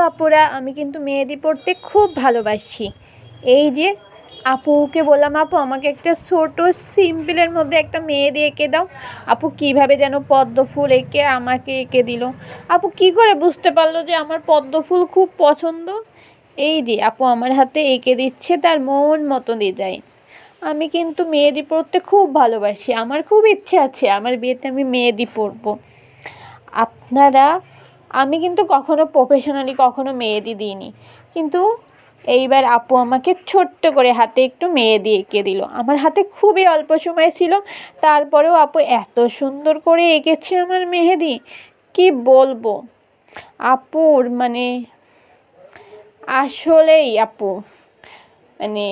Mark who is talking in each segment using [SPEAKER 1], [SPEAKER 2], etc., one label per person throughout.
[SPEAKER 1] আপুরা, আমি কিন্তু মেহেদি পড়তে খুব ভালোবাসি। এই যে আপুকে বললাম, আপু আমাকে একটা ছোট সিম্পলের মধ্যে একটা মেহেদি এঁকে দাও। আপু কিভাবে যেন পদ্ম ফুল এঁকে আমাকে এঁকে দিল। আপু কি করে বুঝতে পারলো যে আমার পদ্ম ফুল খুব পছন্দ? এই যে আপু আমার হাতে এঁকে দিচ্ছে তার মন মতো ডিজাইন। আমি কিন্তু মেহেদি পরতে খুব ভালোবাসি, আমার খুব ইচ্ছে আছে আমার বিয়েতে আমি মেহেদি পরবো। আপনারা, আমি কিন্তু কখনো প্রফেশনালি কখনো মেহেদি দিইনি, কিন্তু এইবার আপু আমাকে ছোট্ট করে হাতে একটু মেহেদি এঁকে দিল। আমার হাতে খুবই অল্প সময় ছিল, তারপরেও আপু এত সুন্দর করে এঁকেছে আমার মেহেদি, কি বলবো। আপুর মানে আসলেই আপু মানে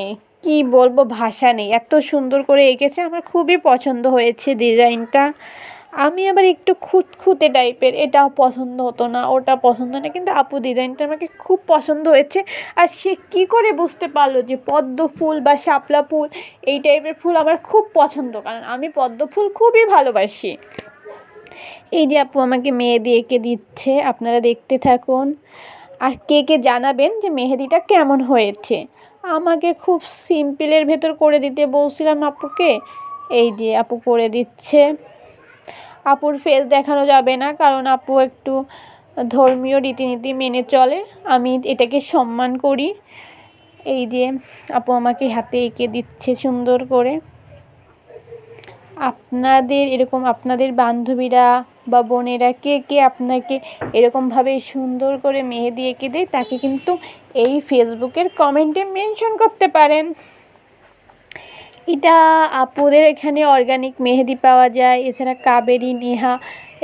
[SPEAKER 1] কি বলবো, ভাষা নেই, এত সুন্দর করে এঁকেছে, আমার খুবই পছন্দ হয়েছে ডিজাইনটা। আমি আবার একটু খুঁতখুঁতে টাইপের, এটাও পছন্দ হতো না, ওটা পছন্দ না, কিন্তু আপু ডিজাইনটা আমাকে খুব পছন্দ হয়েছে। আর সে কী করে বুঝতে পারলো যে পদ্ম ফুল বা শাপলা ফুল এই টাইপের ফুল আমার খুব পছন্দ, কারণ আমি পদ্ম ফুল খুবই ভালোবাসি। এই যে আপু আমাকে মেহেদি এঁকে দিচ্ছে, আপনারা দেখতে থাকুন। আর কে কে জানাবেন যে মেহেদিটা কেমন হয়েছে। আমাকে খুব সিম্পলের ভেতর করে দিতে বলছিলাম আপুকে, এই যে আপু করে দিচ্ছে। আপুর ফেস দেখানো যাবে না, কারণ আপু একটু ধর্মীয় রীতিনীতি মেনে চলে, আমি এটাকে সম্মান করি। এই যে আপু আমাকে হাতে এঁকে দিচ্ছে সুন্দর করে। আপনাদের এরকম আপনাদের বান্ধবীরা বা বোনেরা কে কে আপনাকে এরকমভাবে সুন্দর করে মেহেদি এঁকে দেয়, তাকে কিন্তু এই ফেসবুকের কমেন্টে মেনশন করতে পারেন। এটা আপুদের এখানে অর্গানিক মেহেদি পাওয়া যায়, এছাড়া কাবেরী, নেহা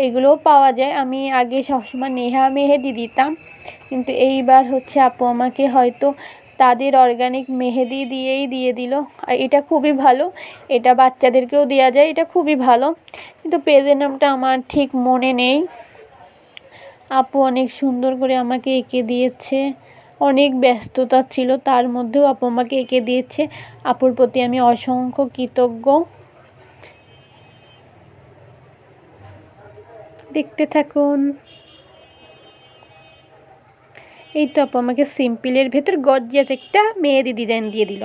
[SPEAKER 1] এগুলোও পাওয়া যায়। আমি আগে সবসময় নেহা মেহেদি দিতাম, কিন্তু এইবার হচ্ছে আপু আমাকে হয়তো তাদের অর্গানিক মেহেদি দিয়ে দিল। আর এটা খুবই ভালো, এটা বাচ্চাদেরকেও দেওয়া যায়, এটা খুবই ভালো, কিন্তু পেজের নামটা আমার ঠিক মনে নেই। আপু অনেক সুন্দর করে আমাকে এঁকে দিয়েছে, অনেক ব্যস্ততা ছিল তার মধ্যেও আপু আমাকে এঁকে দিয়েছে। আপুর প্রতি আমি অসংখ্য কৃতজ্ঞ। দেখতে থাকুন। এই তো আপু আমাকে সিম্পলের ভেতর গর্জিয়াস একটা মেহেদি ডিজাইন দিয়ে দিল।